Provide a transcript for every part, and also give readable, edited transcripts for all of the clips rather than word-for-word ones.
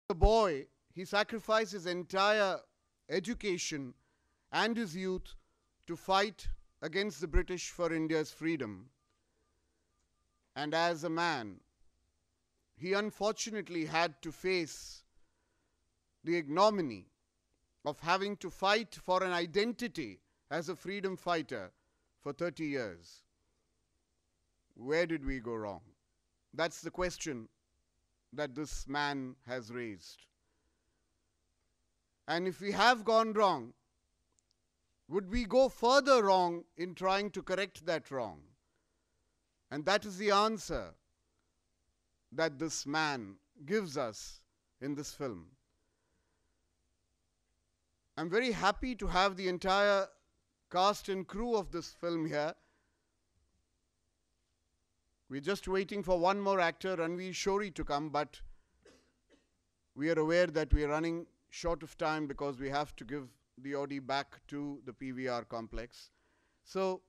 A boy, he sacrificed his entire education and his youth to fight against the British for India's freedom. And as a man, he unfortunately had to face the ignominy of having to fight for an identity as a freedom fighter for 30 years. Where did we go wrong? That's the question that this man has raised. And if we have gone wrong, would we go further wrong in trying to correct that wrong? And that is the answer that this man gives us in this film. I'm very happy to have the entire cast and crew of this film here. We're just waiting for one more actor, Ranveer Shori, to come, but we are aware that we are running short of time because we have to give the Audi back to the PVR complex. So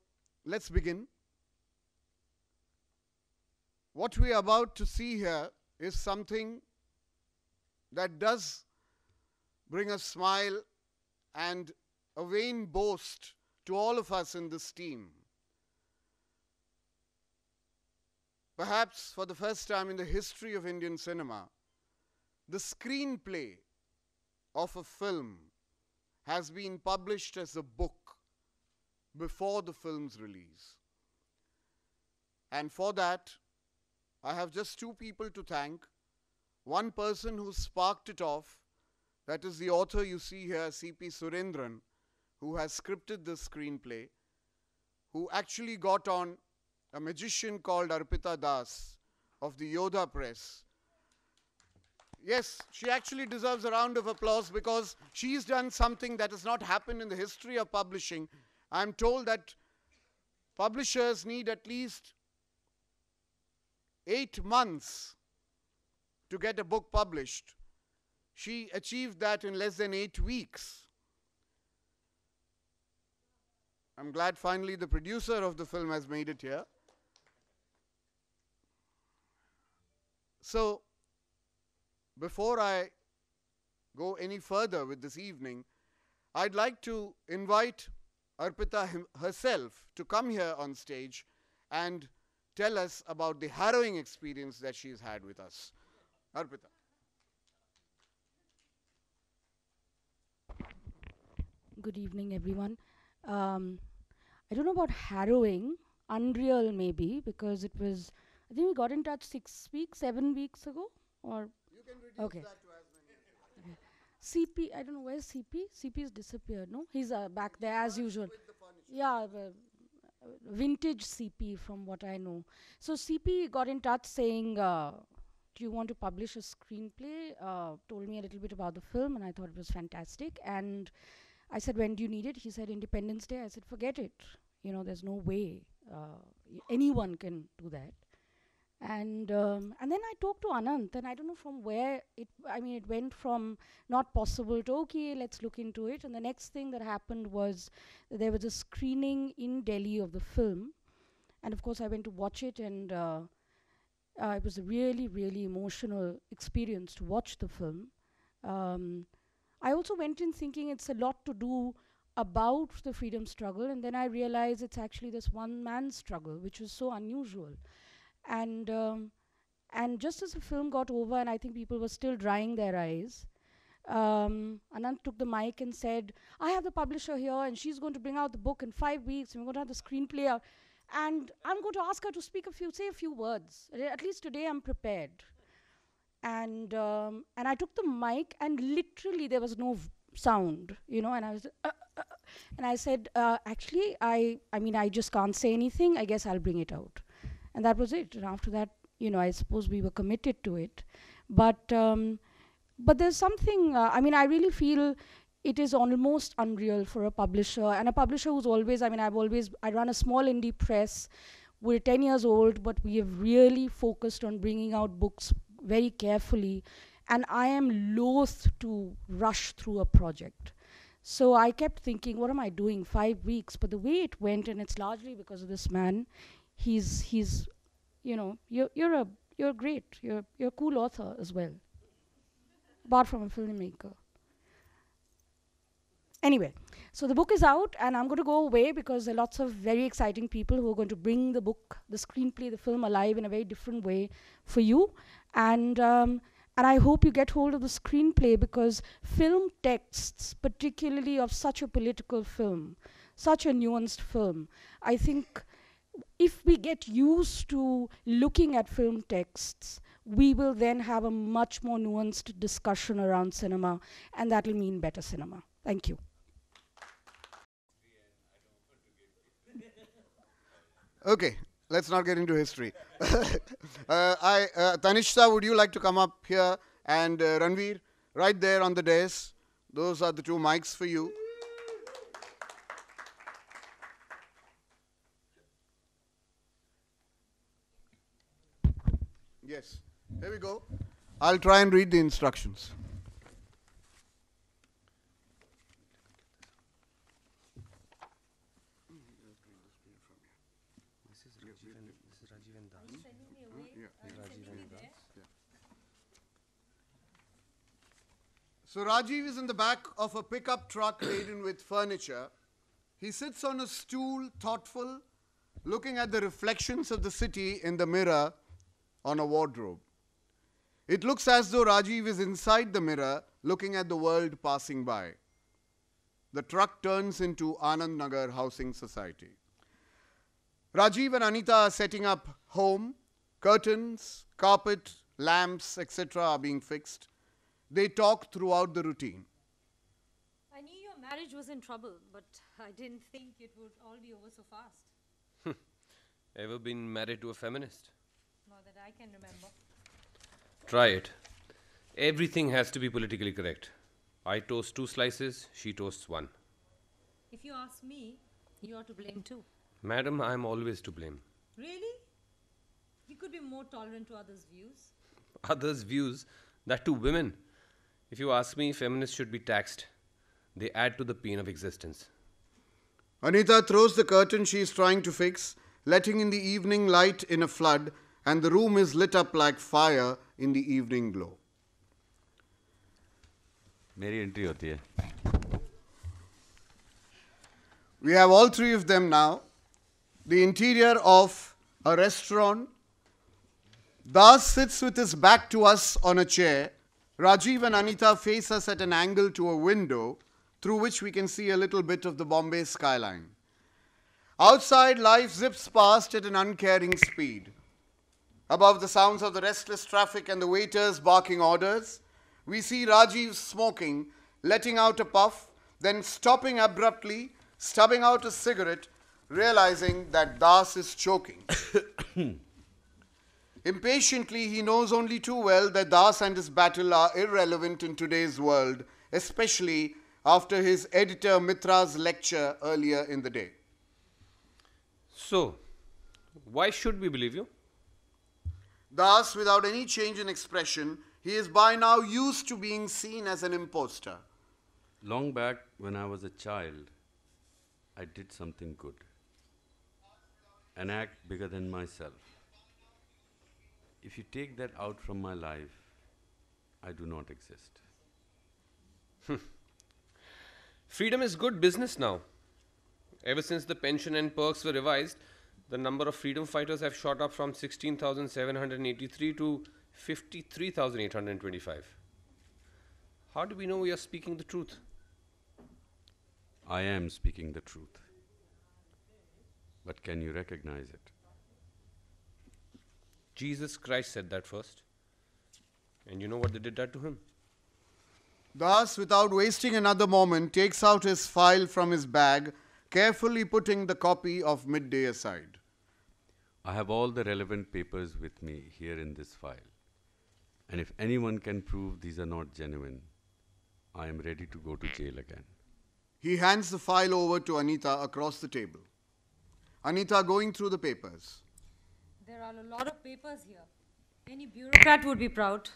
let's begin. What we are about to see here is something that does bring a smile and a vain boast to all of us in this team. Perhaps for the first time in the history of Indian cinema, the screenplay of a film has been published as a book before the film's release. And for that, I have just two people to thank. One person who sparked it off, that is the author you see here, C.P. Surendran, who has scripted this screenplay, who actually got on a magician called Arpita Das of the Yodha Press. Yes, she actually deserves a round of applause because she's done something that has not happened in the history of publishing. I'm told that publishers need at least 8 months to get a book published. She achieved that in less than 8 weeks. I'm glad finally the producer of the film has made it here. So, before I go any further with this evening, I'd like to invite Arpita herself to come here on stage and tell us about the harrowing experience that she's had with us. Arpita. Good evening, everyone. I don't know about harrowing, unreal maybe, because it was, I think we got in touch 6 weeks, 7 weeks ago, or You can reduce okay. that to as many. Okay. CP, I don't know where's CP. CP has disappeared. No, he's back there as usual. With the furniture. Yeah, vintage CP from what I know. So CP got in touch saying, "Do you want to publish a screenplay?" Told me a little bit about the film, and I thought it was fantastic. And I said, "When do you need it?" He said, "Independence Day." I said, "Forget it. You know, there's no way anyone can do that." And then I talked to Anant, and I don't know from where it. I mean, it went from not possible to okay, let's look into it. And the next thing that happened was that there was a screening in Delhi of the film, and of course I went to watch it, and it was a really, really emotional experience to watch the film. Um, I also went in thinking it's a lot to do about the freedom struggle, and then I realized it's actually this one man's struggle, which was so unusual. And and just as the film got over, and I think people were still drying their eyes, Anant took the mic and said, "I have the publisher here, and she's going to bring out the book in 5 weeks, and we're going to have the screenplay out, and I'm going to ask her to say a few words. At least today I'm prepared." And I took the mic, and literally there was no sound, you know, and I was, and I said, "Actually, I mean, I just can't say anything. I guess I'll bring it out." And that was it. And after that, you know, I suppose we were committed to it. But there's something, I mean, I really feel it is almost unreal for a publisher, and a publisher who's always, I mean, I run a small indie press. We're 10 years old, but we have really focused on bringing out books very carefully. And I am loath to rush through a project. So I kept thinking, what am I doing? 5 weeks. But the way it went, and it's largely because of this man, he's you know, you're great. You're a cool author as well. apart from a filmmaker. Anyway, so the book is out, and I'm going to go away because there are lots of very exciting people who are going to bring the book, the screenplay, the film alive in a very different way for you. And I hope you get hold of the screenplay, because film texts, particularly of such a political film, such a nuanced film, I think if we get used to looking at film texts, we will then have a much more nuanced discussion around cinema, and that will mean better cinema. Thank you. Okay, let's not get into history. Tanishta, would you like to come up here? And Ranveer, right there on the dais. Those are the two mics for you. Yes, here we go. I'll try and read the instructions. So Rajiv is in the back of a pickup truck laden with furniture. He sits on a stool, thoughtful, looking at the reflections of the city in the mirror on a wardrobe. It looks as though Rajiv is inside the mirror, looking at the world passing by. The truck turns into Anand Nagar Housing Society. Rajiv and Anita are setting up home. Curtains, carpet, lamps, etc. are being fixed. They talk throughout the routine. I knew your marriage was in trouble, but I didn't think it would all be over so fast. Ever been married to a feminist? Not that I can remember. Try it. Everything has to be politically correct. I toast 2 slices, she toasts 1. If you ask me, you're to blame too. Madam, I am always to blame. Really? You could be more tolerant to others' views. Others' views, that too women. If you ask me, feminists should be taxed. They add to the pain of existence. Anita throws the curtain she is trying to fix, letting in the evening light in a flood, and the room is lit up like fire in the evening glow. मेरी entry होती है. We have all 3 of them now. The interior of a restaurant. Das sits with his back to us on a chair. Rajiv and Anita face us at an angle to a window through which we can see a little bit of the Bombay skyline. Outside, life zips past at an uncaring speed. Above the sounds of the restless traffic and the waiters barking orders, we see Rajiv smoking, letting out a puff, then stopping abruptly, stubbing out a cigarette, realizing that Das is choking. Impatiently, he knows only too well that Das and his battle are irrelevant in today's world, especially after his editor Mitra's lecture earlier in the day. So, why should we believe you? Das, without any change in expression, he is by now used to being seen as an imposter. Long back when I was a child, I did something good. An act bigger than myself. If you take that out from my life, I do not exist. Freedom is good business now. Ever since the pension and perks were revised, the number of freedom fighters have shot up from 16,783 to 53,825. How do we know we are speaking the truth? I am speaking the truth. But can you recognize it? Jesus Christ said that first. And you know what they did that to him? Das, without wasting another moment, takes out his file from his bag, carefully putting the copy of Midday aside. I have all the relevant papers with me here in this file. And if anyone can prove these are not genuine, I am ready to go to jail again. He hands the file over to Anita across the table. Anita going through the papers. There are a lot of papers here. Any bureaucrat would be proud.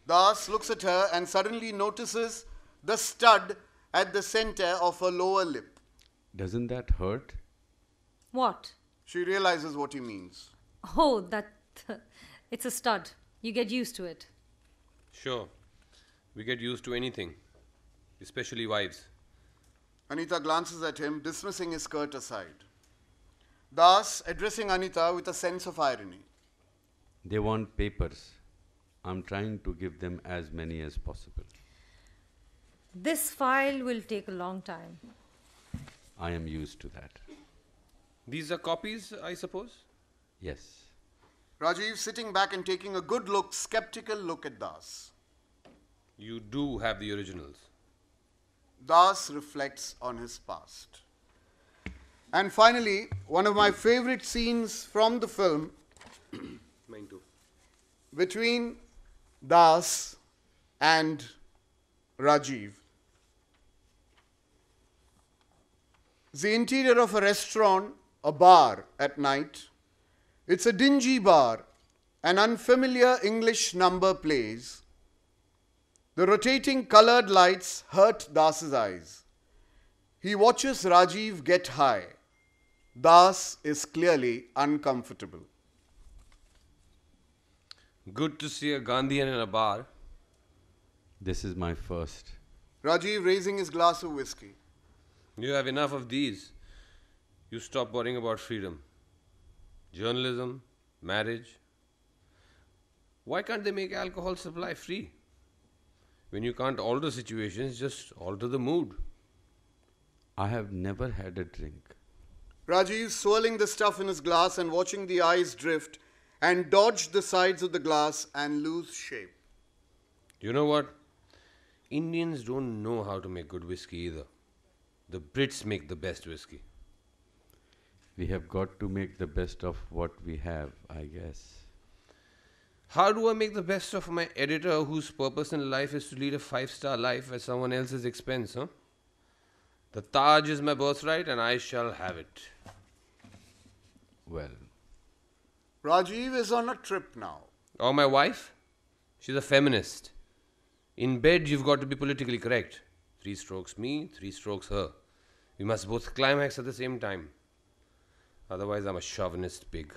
Das looks at her and suddenly notices the stud at the center of her lower lip. Doesn't that hurt? What? She realizes what he means. Oh, that... it's a stud. You get used to it. Sure. We get used to anything, especially wives. Anita glances at him, dismissing his skirt aside. Das, addressing Anita with a sense of irony. They want papers. I'm trying to give them as many as possible. This file will take a long time. I am used to that. These are copies, I suppose? Yes. Rajiv sitting back and taking a good look, skeptical look at Das. You do have the originals. Das reflects on his past. And finally, one of my favorite scenes from the film Mine too. between Das and Rajiv. The interior of a restaurant, a bar at night. It's a dingy bar. An unfamiliar English number plays. The rotating colored lights hurt Das's eyes. He watches Rajiv get high. Das is clearly uncomfortable. Good to see a Gandhian in a bar. This is my first. Rajiv raising his glass of whiskey. You have enough of these. You stop worrying about freedom. Journalism, marriage. Why can't they make alcohol supply free? When you can't alter situations, just alter the mood. I have never had a drink. Rajiv swirling the stuff in his glass and watching the eyes drift and dodge the sides of the glass and lose shape. You know what? Indians don't know how to make good whiskey either. The Brits make the best whiskey. We have got to make the best of what we have, I guess. How do I make the best of my editor whose purpose in life is to lead a 5-star life at someone else's expense, huh? The Taj is my birthright and I shall have it. Well, Rajiv is on a trip now. Or my wife? She's a feminist. In bed, you've got to be politically correct. 3 strokes me, 3 strokes her. We must both climax at the same time. Otherwise, I'm a chauvinist pig.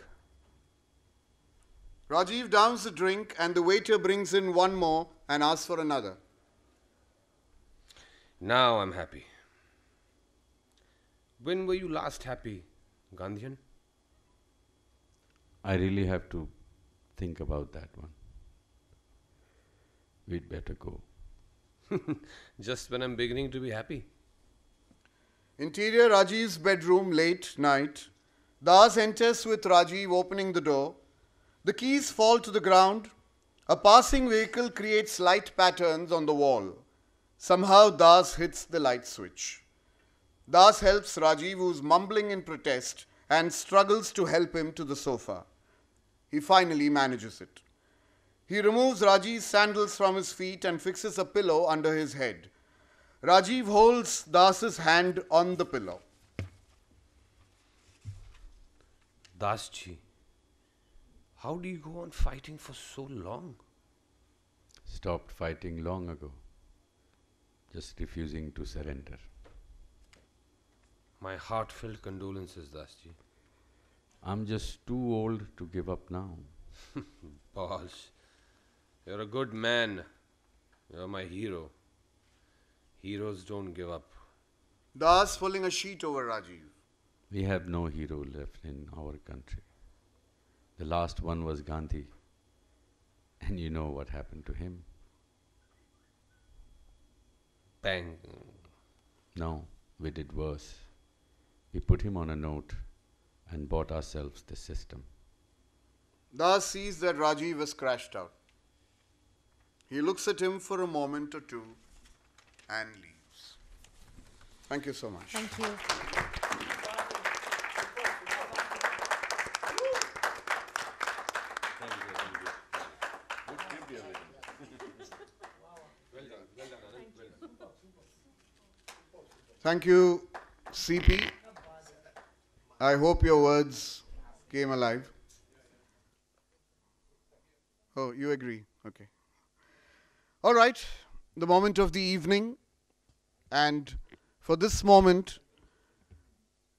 Rajiv downs the drink and the waiter brings in one more and asks for another. Now I'm happy. When were you last happy, Gandhian? I really have to think about that one. We'd better go. Just when I'm beginning to be happy. Interior Rajiv's bedroom, late night. Das enters with Rajiv opening the door. The keys fall to the ground. A passing vehicle creates light patterns on the wall. Somehow Das hits the light switch. Das helps Rajiv, who's mumbling in protest, and struggles to help him to the sofa. He finally manages it. He removes Rajiv's sandals from his feet and fixes a pillow under his head. Rajiv holds Das's hand on the pillow. Dasji, how do you go on fighting for so long? Stopped fighting long ago. Just refusing to surrender. My heartfelt condolences, Dasji. I'm just too old to give up now. Boss, you're a good man. You're my hero. Heroes don't give up. Das pulling a sheet over Rajiv. We have no hero left in our country. The last one was Gandhi. And you know what happened to him. Bang. No, we did worse. We put him on a note and bought ourselves the system. Das sees that Rajiv has crashed out. He looks at him for a moment or two and leaves. Thank you so much. Thank you. Thank you, CP. I hope your words came alive. Oh, you agree? Okay. All right, the moment of the evening. And for this moment,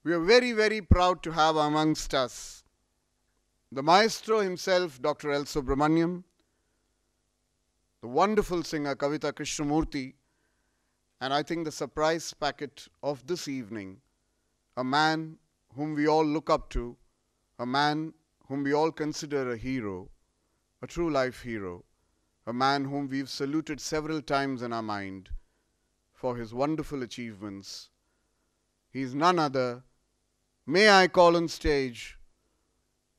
we are very, very proud to have amongst us the maestro himself, Dr. L. Subramaniam, the wonderful singer Kavita Krishnamurthy, and I think the surprise packet of this evening, a man whom we all look up to, a man whom we all consider a hero, a true life hero, a man whom we've saluted several times in our mind for his wonderful achievements. He's none other. May I call on stage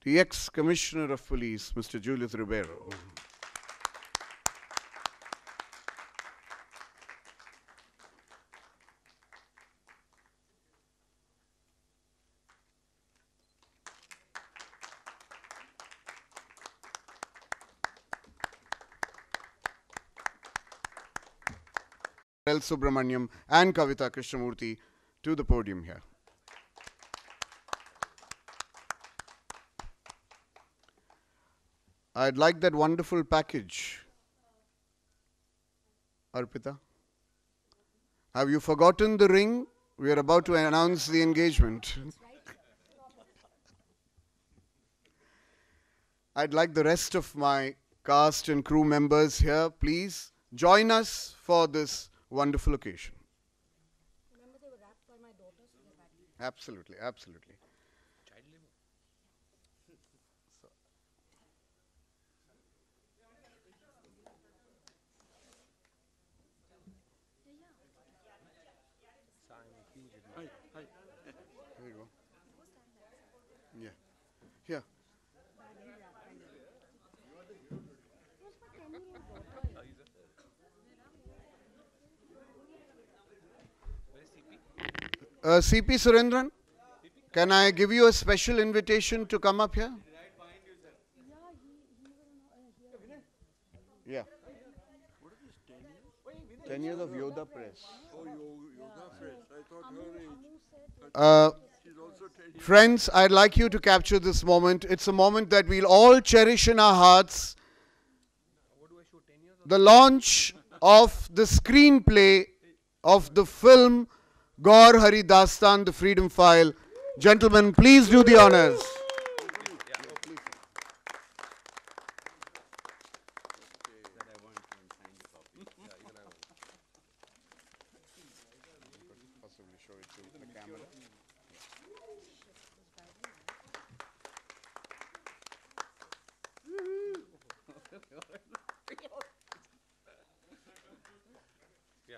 the ex-Commissioner of Police, Mr. Julius Ribeiro. L. Subramaniam and Kavita Krishnamurthy to the podium here. I'd like that wonderful package. Arpita, have you forgotten the ring? We are about to announce the engagement. I'd like the rest of my cast and crew members here, please join us for this wonderful occasion. Remember they were wrapped by my daughter, so they're back. Absolutely, absolutely. Here you go. Yeah. Here. CP Surendran, can I give you a special invitation to come up here? Yeah. 10 years of Yoda Press. Friends, I'd like you to capture this moment. It's a moment that we'll all cherish in our hearts. The launch of the screenplay of the film Gaur Hari Dastan, The Freedom File. Gentlemen, please do the honors.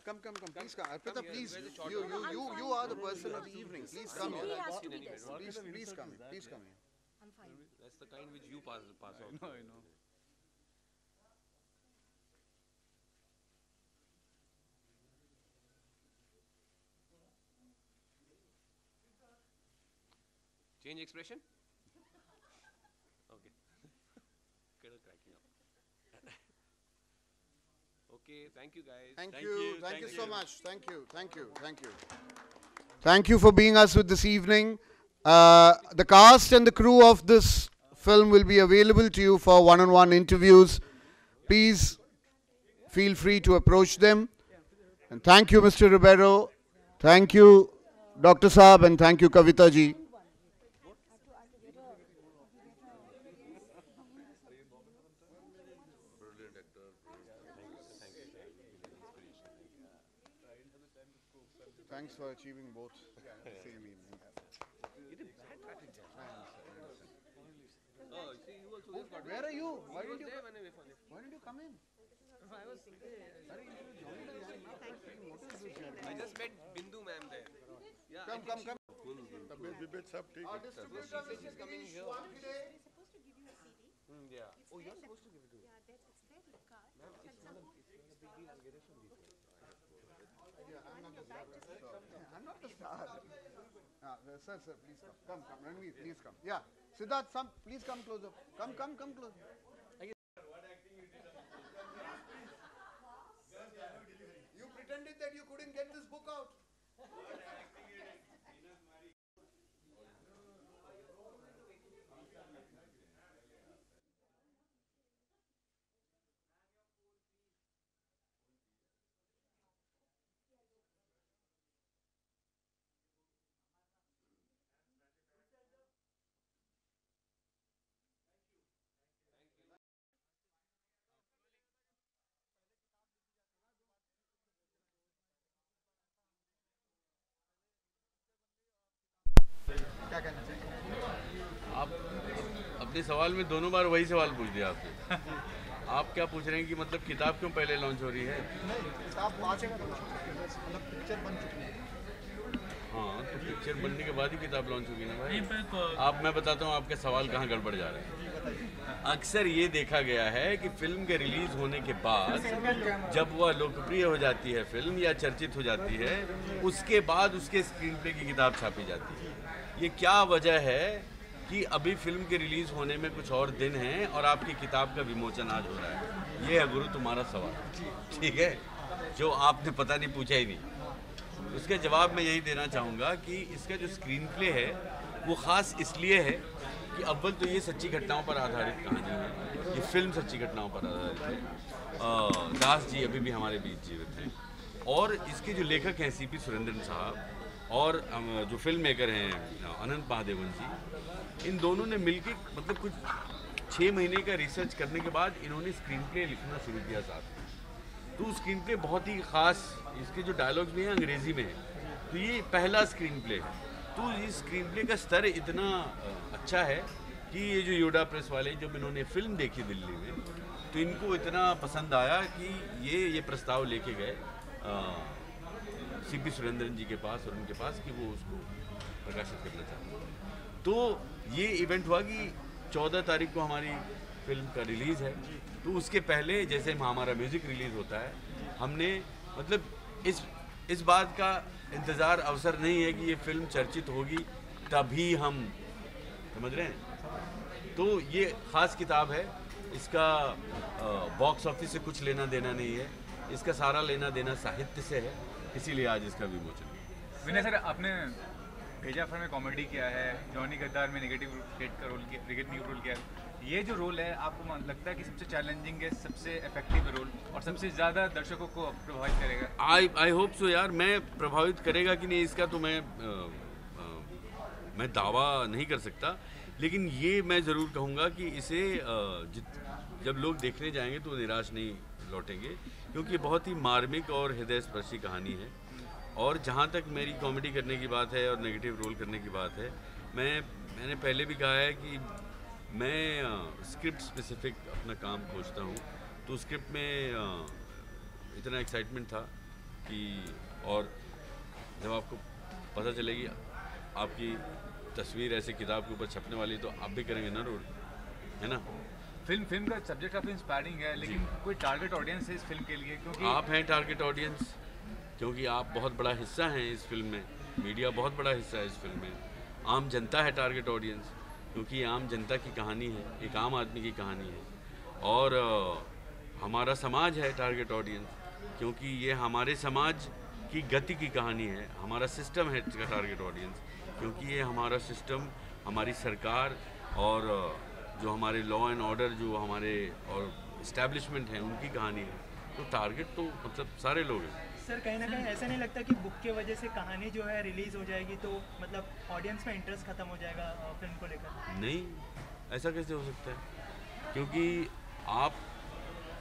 Come, please come. Arpita, please. You are the person of the evening. Please come here. Please come here. I'm fine. That's the kind which you pass out. No, I know. Change expression? Okay. Kind of cracking up. Okay, thank you guys. Thank you so much. Thank you. Thank you for being us with this evening. The cast and the crew of this film will be available to you for one-on-one interviews. Please feel free to approach them. And thank you, Mr. Ribeiro. Thank you, Dr. Saab, and thank you, Kavita ji. Thanks for achieving both same evening. Oh, see, you also just got. Where are you? Why He was did you there when I found it. come in? I just met Bindu ma'am there. Yeah, Come. Our distributor, Mrs. coming here. Yeah. Oh, you're supposed to give it to me. I'm not the star. Sir, please come. Come, Ranveer, please come. Yeah. Siddharth, please come closer. Come closer. You pretended that you couldn't get this book out. अपने सवाल में दोनों बार वही सवाल पूछ दिया आपने। आप क्या पूछ रहे हैं कि मतलब किताब क्यों पहले लॉन्च हो रही है? किताब आचेगा तो मतलब पिक्चर बन चुकी है। हाँ, तो पिक्चर बनने के बाद ही किताब लॉन्च होगी ना भाई। आप, मैं बताता हूँ आपके सवाल कहाँ गड़बड़ जा रहे हैं। अक्सर ये देखा गया है कि फिल्म के रिलीज होने के बाद जब वह लोकप्रिय हो जाती है फिल्म या चर्चित हो जाती है, उसके बाद उसके स्क्रीन प्ले की किताब छापी जाती है। ये क्या वजह है कि अभी फिल्म के रिलीज होने में कुछ और दिन हैं और आपकी किताब का विमोचन आज हो रहा है? ये है गुरु तुम्हारा सवाल, ठीक है, जो आपने पता नहीं पूछा ही नहीं। उसके जवाब मैं यही देना चाहूँगा कि इसका जो स्क्रीन प्ले है वो ख़ास इसलिए है कि अव्वल तो ये सच्ची घटनाओं पर आधारित कहानी है, ये फिल्म सच्ची घटनाओं पर आधारित है। दास जी अभी भी हमारे बीच जीवित हैं और इसके जो लेखक हैं सीपी सुरेंद्रन साहब और जो फिल्म मेकर हैं अनंत महादेवन जी, इन दोनों ने मिलकर मतलब कुछ 6 महीने का रिसर्च करने के बाद इन्होंने स्क्रीन प्ले लिखना शुरू किया साथ में। तो स्क्रीन प्ले बहुत ही ख़ास, इसके जो डायलॉग्स भी हैं अंग्रेज़ी में है, तो ये पहला स्क्रीन प्ले है। तो इस स्क्रीन प्ले का स्तर इतना अच्छा है कि ये जो योडा प्रेस वाले जब इन्होंने फिल्म देखी दिल्ली में तो इनको इतना पसंद आया कि ये प्रस्ताव लेके गए सीपी सुरेंद्रन जी के पास और उनके पास कि वो उसको प्रकाशित करना चाहते हैं। तो ये इवेंट हुआ कि 14 तारीख को हमारी फिल्म का रिलीज़ है, तो उसके पहले जैसे हमारा म्यूज़िक रिलीज़ होता है, हमने मतलब इस बात का इंतज़ार अवसर नहीं है कि ये फिल्म चर्चित होगी तभी हम, समझ रहे हैं। तो ये ख़ास किताब है, इसका बॉक्स ऑफिस से कुछ लेना देना नहीं है, इसका सारा लेना देना साहित्य से है, इसीलिए आज इसका विमोचन। विनय सर, आपने केजीएफ में कॉमेडी किया है, जॉनी गद्दार में नेगेटिव रोल किया है, ये जो रोल है आपको लगता है कि सबसे चैलेंजिंग है, सबसे इफेक्टिव रोल और सबसे ज़्यादा दर्शकों को प्रभावित करेगा? आई होप सो यार। मैं प्रभावित करेगा कि नहीं इसका तो मैं दावा नहीं कर सकता, लेकिन ये मैं ज़रूर कहूँगा कि इसे जब लोग देखने जाएंगे तो निराश नहीं लौटेंगे, क्योंकि बहुत ही मार्मिक और हृदय स्पर्शी कहानी है। और जहाँ तक मेरी कॉमेडी करने की बात है और नेगेटिव रोल करने की बात है, मैंने पहले भी कहा है कि मैं स्क्रिप्ट स्पेसिफिक अपना काम खोजता हूँ। तो स्क्रिप्ट में इतना एक्साइटमेंट था कि, और जब आपको पता चलेगी आपकी तस्वीर ऐसे किताब के ऊपर छपने वाली, तो आप भी करेंगे ना रोल, है ना। फिल्म का सब्जेक्ट काफ़ी इंस्पायरिंग है, लेकिन कोई टारगेट ऑडियंस है इस फिल्म के लिए? क्योंकि आप हैं टारगेट ऑडियंस, क्योंकि आप बहुत बड़ा हिस्सा हैं इस फिल्म में, मीडिया बहुत बड़ा हिस्सा है इस फिल्म में। आम जनता है टारगेट ऑडियंस, क्योंकि ये आम जनता की कहानी है, एक आम आदमी की कहानी है। और हमारा समाज है टारगेट ऑडियंस, क्योंकि ये हमारे समाज की गति की कहानी है। हमारा सिस्टम है इसका टारगेट ऑडियंस, क्योंकि ये हमारा सिस्टम, हमारी सरकार और जो हमारे लॉ एंड ऑर्डर, जो हमारे और इस्टेब्लिशमेंट हैं, उनकी कहानी है। तो टारगेट तो मतलब सारे लोग हैं। सर, कहीं ना कहीं ऐसा नहीं लगता कि बुक के वजह से कहानी जो है रिलीज़ हो जाएगी तो मतलब ऑडियंस में इंटरेस्ट खत्म हो जाएगा फिल्म को लेकर? नहीं, ऐसा कैसे हो सकता है, क्योंकि आप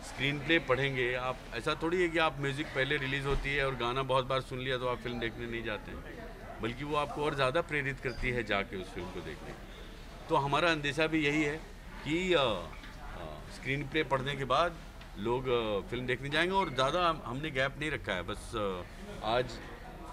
स्क्रीन प्ले पढ़ेंगे, आप ऐसा थोड़ी है कि आप म्यूज़िक पहले रिलीज़ होती है और गाना बहुत बार सुन लिया तो आप फिल्म देखने नहीं जाते हैं, बल्कि वो आपको और ज़्यादा प्रेरित करती है जाके उस फिल्म को देखने। तो हमारा अंदेशा भी यही है कि स्क्रीन प्ले पढ़ने के बाद लोग फिल्म देखने जाएंगे, और ज़्यादा हमने गैप नहीं रखा है। बस आज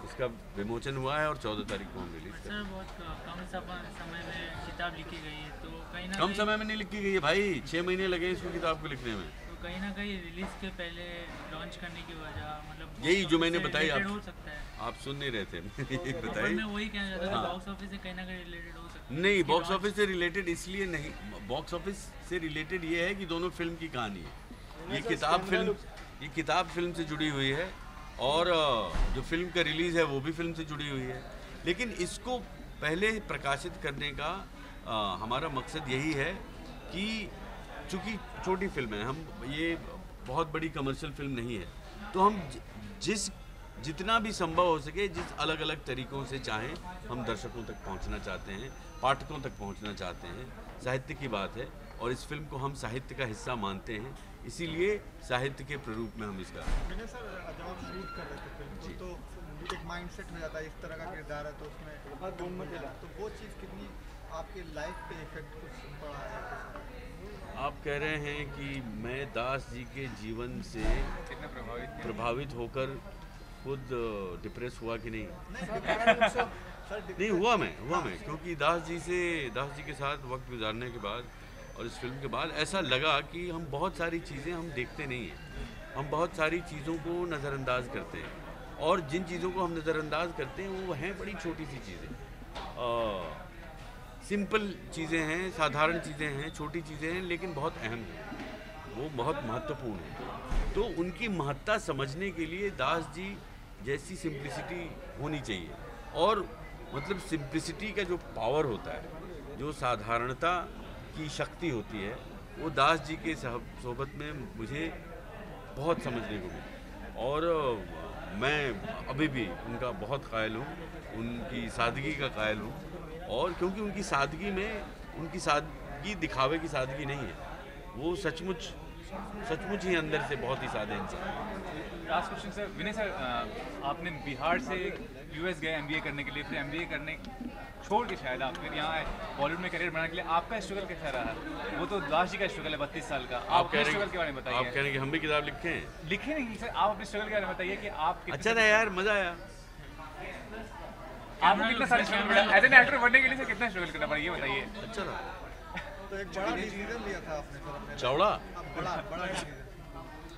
इसका विमोचन हुआ है और 14 तारीख को हम रिलीज करेंगे। सर, बहुत कम समय में किताब लिखी गई है, तो कहीं ना कम समय में नहीं लिखी गई है भाई, 6 महीने लगे इसको किताब को लिखने में। तो कहीं ना कहीं रिलीज के पहले लॉन्च करने की वजह मतलब यही जो मैंने बताई, हो सकता है। आप सुन नहीं रहे थे बताइए। मैं वही कहना चाहता था, बॉक्स ऑफिस से कहीं ना कहीं रिलेटेड हो सकता है। नहीं, बॉक्स ऑफिस से रिलेटेड इसलिए नहीं, बॉक्स ऑफिस से रिलेटेड ये है कि दोनों फिल्म की कहानी है। ये किताब फिल्म से जुड़ी हुई है, और जो फिल्म का रिलीज़ है वो भी फिल्म से जुड़ी हुई है। लेकिन इसको पहले प्रकाशित करने का हमारा मकसद यही है कि चूँकि छोटी फिल्म है, हम ये बहुत बड़ी कमर्शियल फिल्म नहीं है, तो हम जितना भी संभव हो सके, जिस अलग अलग तरीक़ों से चाहें, हम दर्शकों तक पहुंचना चाहते हैं, पाठकों तक पहुंचना चाहते हैं। साहित्य की बात है और इस फिल्म को हम साहित्य का हिस्सा मानते हैं, इसीलिए साहित्य के प्रारूप में हम इसका। मैंने सर जब आप शूट कर रहे थे फिल्म को, तो एक माइंडसेट हो जाता है, इस तरह का किरदार है तो उसमें तो वो चीज़ कितनी आपकी लाइफ पे इफेक्ट कुछ पड़ा है? आप कह रहे हैं कि मैं दास जी के जीवन से कितना प्रभावित होकर खुद डिप्रेस हुआ कि नहीं? नहीं नहीं हुआ मैं क्योंकि दास जी के साथ वक्त गुजारने के बाद और इस फिल्म के बाद ऐसा लगा कि हम बहुत सारी चीज़ें हम देखते नहीं हैं, हम बहुत सारी चीज़ों को नज़रअंदाज करते हैं और जिन चीज़ों को हम नज़रअंदाज करते हैं वो हैं बड़ी छोटी सी चीज़ें, सिंपल चीज़ें हैं, साधारण चीज़ें हैं, छोटी चीज़ें हैं लेकिन बहुत अहम हैं, वो बहुत महत्वपूर्ण है। तो उनकी महत्ता समझने के लिए दास जी जैसी सिंप्लिसिटी होनी चाहिए और मतलब सिंप्लिसिटी का जो पावर होता है, जो साधारणता की शक्ति होती है, वो दास जी के सोबत में मुझे बहुत समझने को मिली और मैं अभी भी उनका बहुत कायल हूँ, उनकी सादगी का कायल हूँ और क्योंकि उनकी सादगी दिखावे की सादगी नहीं है, वो सचमुच ही अंदर से बहुत ही सादे इंसान। लास्ट क्वेश्चन सर, विनय सर, आपने बिहार से यूएस गए एमबीए करने के लिए, फिर एमबीए करने छोड़ के शायद आप फिर यहाँ आए बॉलीवुड में करियर बनाने के लिए, आपका स्ट्रगल कैसा रहा? वो तो दास जी का स्ट्रगल है 32 साल का, आप अपने स्ट्रगल के बारे में बताइए। आप कह रहे हैं कि हम भी किताब लिखे हैं? लिखे नहीं सर, आप अपने स्ट्रगल के बारे में बताइए कि आप अच्छा था यार, मजा आया। आपको कितना सारा स्ट्रगल पड़ा एज एन एक्टर बनने के लिए? सर कितना स्ट्रगल करना पड़ा ये बताइए। अच्छा था। तो एक बड़ा डिसीजन लिया था आपने फिर अपने चौड़ा बड़ा डिसीजन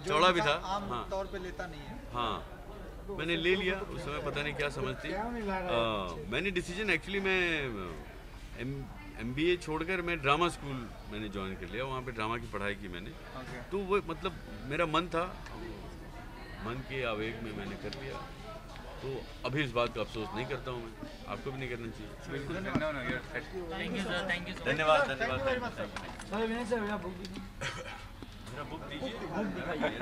चौड़ा भी था, आम हाँ। तौर पे लेता नहीं है। हाँ, मैंने ले लिया, उस समय पता नहीं क्या समझती। मैंने डिसीजन एक्चुअली मैं एमबीए छोड़कर मैं ड्रामा स्कूल मैंने ज्वाइन कर लिया, वहाँ पे ड्रामा की पढ़ाई की मैंने। तो वो मतलब मेरा मन था, मन के आवेग में मैंने कर लिया, तो अभी इस बात का अफसोस नहीं करता हूँ मैं, आपको भी नहीं करना चाहिए। बिल्कुल, thank you sir, thank you sir. धन्यवाद। सर विनय सर, मेरा बुक दीजिए। बुक दिखाइए।